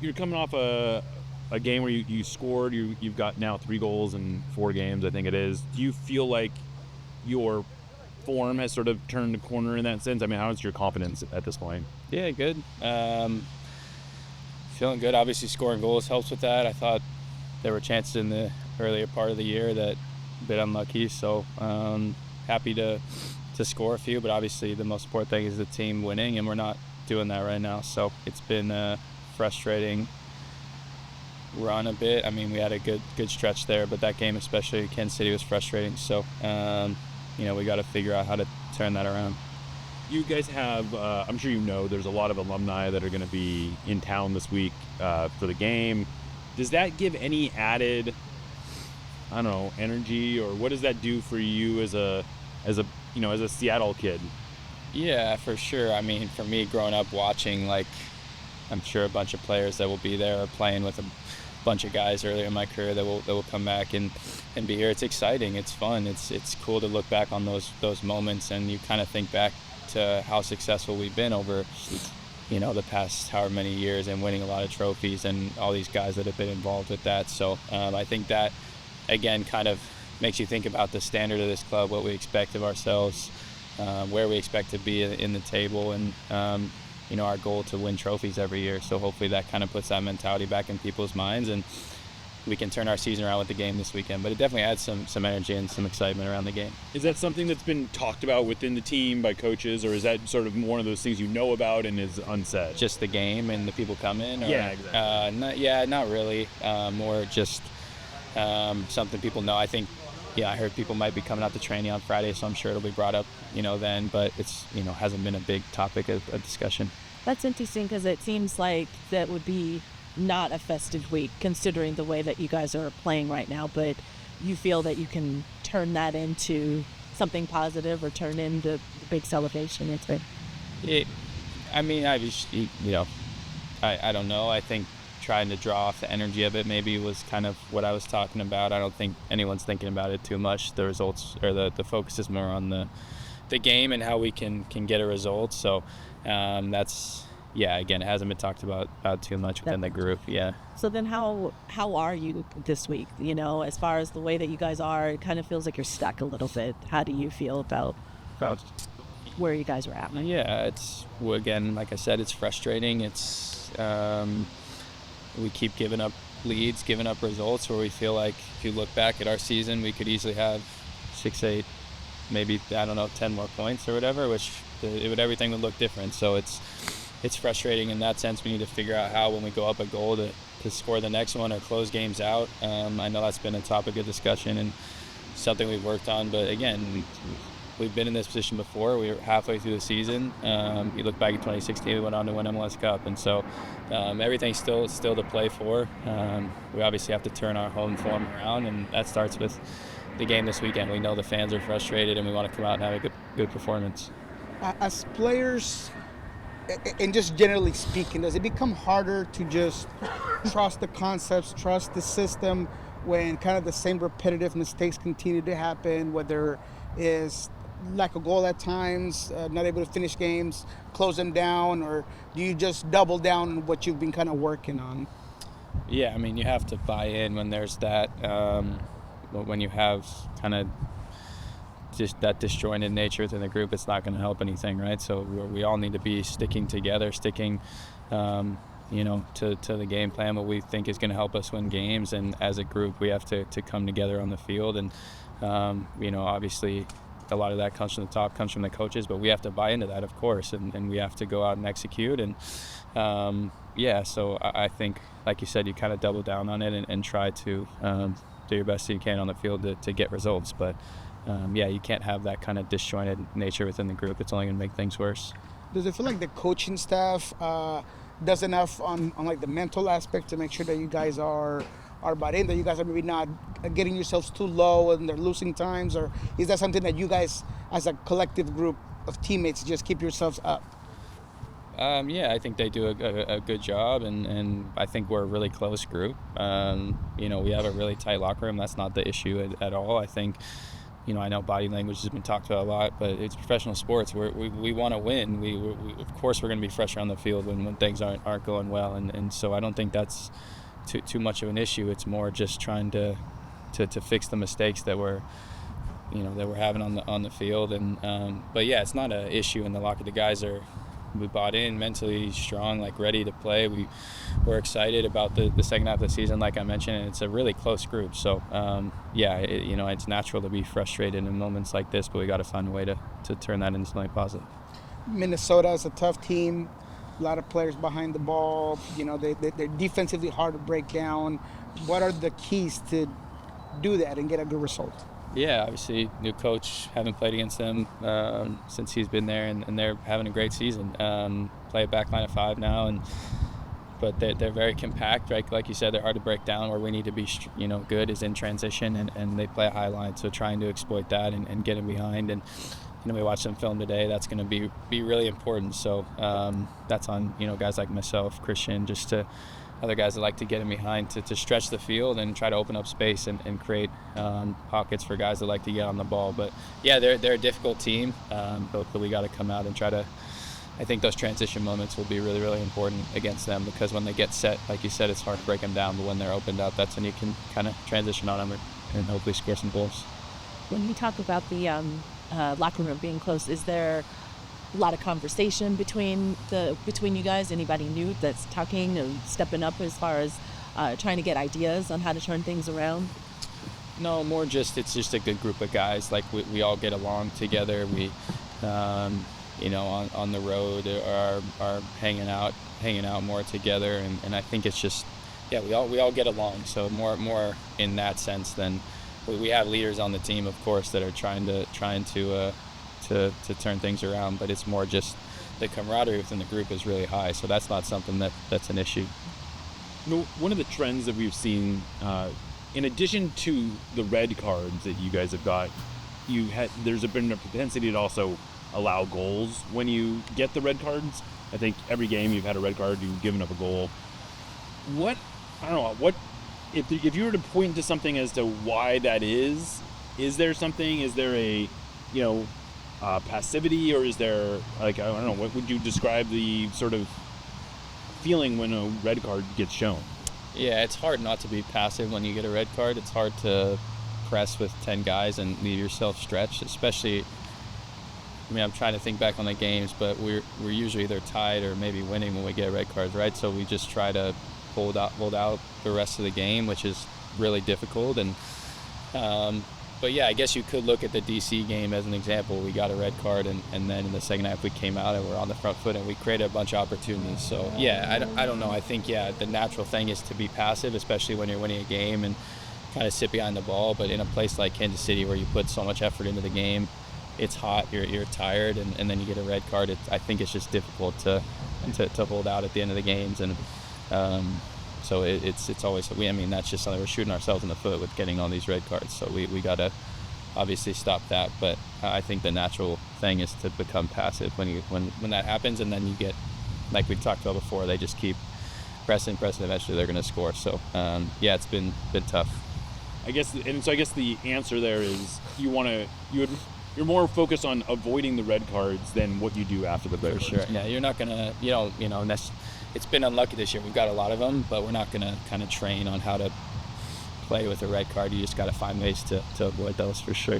you're coming off a game where you scored. You've got now 3 goals in 4 games, I think it is. Do you feel like your form has sort of turned the corner in that sense? I mean, how's your confidence at this point? Yeah, good. Feeling good. Obviously, scoring goals helps with that. I thought there were chances in the earlier part of the year that a bit unlucky. So happy to score a few, but obviously the most important thing is the team winning, and we're not doing that right now. So it's been a frustrating run a bit. I mean, we had a good stretch there, but that game, especially Kansas City, was frustrating. So we got to figure out how to turn that around. You guys have, I'm sure you know, there's a lot of alumni that are going to be in town this week for the game. Does that give any added, I don't know, energy, or what does that do for you as a Seattle kid? Yeah, for sure. I mean, for me, growing up watching, like, I'm sure a bunch of players that will be there are playing with a bunch of guys earlier in my career that will come back and be here. It's exciting. It's fun. It's cool to look back on those moments, and you kind of think back to how successful we've been over, the past however many years, and winning a lot of trophies, and all these guys that have been involved with that. So I think that, again, kind of makes you think about the standard of this club, what we expect of ourselves, where we expect to be in the table, and our goal to win trophies every year. So hopefully that kind of puts that mentality back in people's minds, and we can turn our season around with the game this weekend. But it definitely adds some energy and some excitement around the game. Is that something that's been talked about within the team by coaches, or is that sort of one of those things you know about and is unsaid? Just the game and the people come in? Or, yeah, exactly. Not really. More just something people know. I think, I heard people might be coming out to training on Friday, so I'm sure it'll be brought up, then. But it's, hasn't been a big topic of discussion. That's interesting, because it seems like that would be not a festive week, considering the way that you guys are playing right now. But you feel that you can turn that into something positive, or turn into a big celebration? I don't know. I think trying to draw off the energy of it maybe was kind of what I was talking about. I don't think anyone's thinking about it too much. The results, or the focus is more on the game and how we can get a result. So that's, again, it hasn't been talked about too much within the group. Yeah. So then how are you this week? As far as the way that you guys are, it kind of feels like you're stuck a little bit. How do you feel about where you guys are at? Yeah, again, like I said, it's frustrating. It's we keep giving up leads, giving up results, where we feel like if you look back at our season, we could easily have 6, 8, maybe, 10 more points or whatever, which everything would look different. So it's frustrating in that sense. We need to figure out how, when we go up a goal, to score the next one or close games out. I know that's been a topic of discussion and something we've worked on, but again, we've been in this position before. We were halfway through the season. You look back at 2016, we went on to win MLS Cup, and so everything's still to play for. We obviously have to turn our home form around, and that starts with the game this weekend. We know the fans are frustrated, and we want to come out and have a good performance. As players, and just generally speaking, does it become harder to just trust the concepts, trust the system, when kind of the same repetitive mistakes continue to happen, whether it's lack of goal at times, not able to finish games, close them down, or do you just double down on what you've been kind of working on? Yeah, I mean, you have to buy in when there's that, when you have kind of just that disjointed nature within the group, it's not going to help anything, right? So we all need to be sticking together, sticking to the game plan, what we think is going to help us win games. And as a group, we have to come together on the field. And, obviously a lot of that comes from the top, comes from the coaches, but we have to buy into that, of course, and we have to go out and execute. And, so I think, like you said, you kind of double down on it and try to do your best that you can on the field to get results. But, you can't have that kind of disjointed nature within the group. It's only going to make things worse. Does it feel like the coaching staff does enough on like the mental aspect to make sure that you guys are bought in, that you guys are maybe not getting yourselves too low and they're losing times? Or is that something that you guys, as a collective group of teammates, just keep yourselves up? I think they do a good job, and I think we're a really close group. We have a really tight locker room. That's not the issue at all. I think I know body language has been talked about a lot, but it's professional sports. We want to win. We of course we're going to be fresher on the field when things aren't going well, and so I don't think that's too much of an issue. It's more just trying to fix the mistakes that we're having on the field, and but yeah, it's not an issue in the locker. The guys we bought in, mentally strong, like ready to play. We're excited about the second half of the season, like I mentioned, and it's a really close group. So it's natural to be frustrated in moments like this, but we got to find a way to turn that into something positive. Minnesota is a tough team. A lot of players behind the ball. They're defensively hard to break down. What are the keys to do that and get a good result? Yeah, obviously, new coach. Haven't played against them since he's been there, and they're having a great season. Play a back line of 5 now, but they're very compact. Right? Like you said, they're hard to break down. Where we need to be, good is in transition, and they play a high line. So trying to exploit that and get in behind. And we watched some film today. That's going to be really important. So that's on guys like myself, Christian, just to other guys that like to get in behind to stretch the field and try to open up space and create pockets for guys that like to get on the ball. But yeah, they're a difficult team, but we got to come out and try to. I think those transition moments will be really, really important against them, because when they get set, like you said, it's hard to break them down. But when they're opened up, that's when you can kind of transition on them and hopefully score some goals. When you talk about the locker room being close, is there a lot of conversation between you guys? Anybody new that's talking and stepping up as far as trying to get ideas on how to turn things around? No, more just it's just a good group of guys. Like we all get along together. We, on the road are hanging out more together, and I think it's just we all get along. So more in that sense than we have leaders on the team, of course, that are trying to turn things around, but it's more just the camaraderie within the group is really high, so that's not something that's an issue. One of the trends that we've seen, in addition to the red cards that you guys have got, there's been a propensity to also allow goals when you get the red cards. I think every game you've had a red card, you've given up a goal. If you were to point to something as to why that is there something? Is there a passivity, or is there, what would you describe the sort of feeling when a red card gets shown? Yeah, it's hard not to be passive when you get a red card. It's hard to press with 10 guys and leave yourself stretched, especially, I'm trying to think back on the games, but we're usually either tied or maybe winning when we get red cards, right? So we just try to hold out the rest of the game, which is really difficult. And but yeah, I guess you could look at the DC game as an example. We got a red card, and then in the second half we came out and we're on the front foot and we created a bunch of opportunities. So yeah, I don't know. I think the natural thing is to be passive, especially when you're winning a game, and kind of sit behind the ball. But in a place like Kansas City, where you put so much effort into the game, it's hot, you're tired, and then you get a red card. I think it's just difficult to hold out at the end of the games, and so it's always that's just something we're shooting ourselves in the foot with getting all these red cards. So we got to obviously stop that. But I think the natural thing is to become passive when that happens, and then you get, like we talked about before, they just keep pressing. Eventually they're going to score. So it's been tough. I guess the answer there is you're more focused on avoiding the red cards than what you do after the red cards. Sure. Yeah, you're not gonna it's been unlucky this year. We've got a lot of them, but we're not going to kind of train on how to play with a red card. You just got to find ways to avoid those for sure.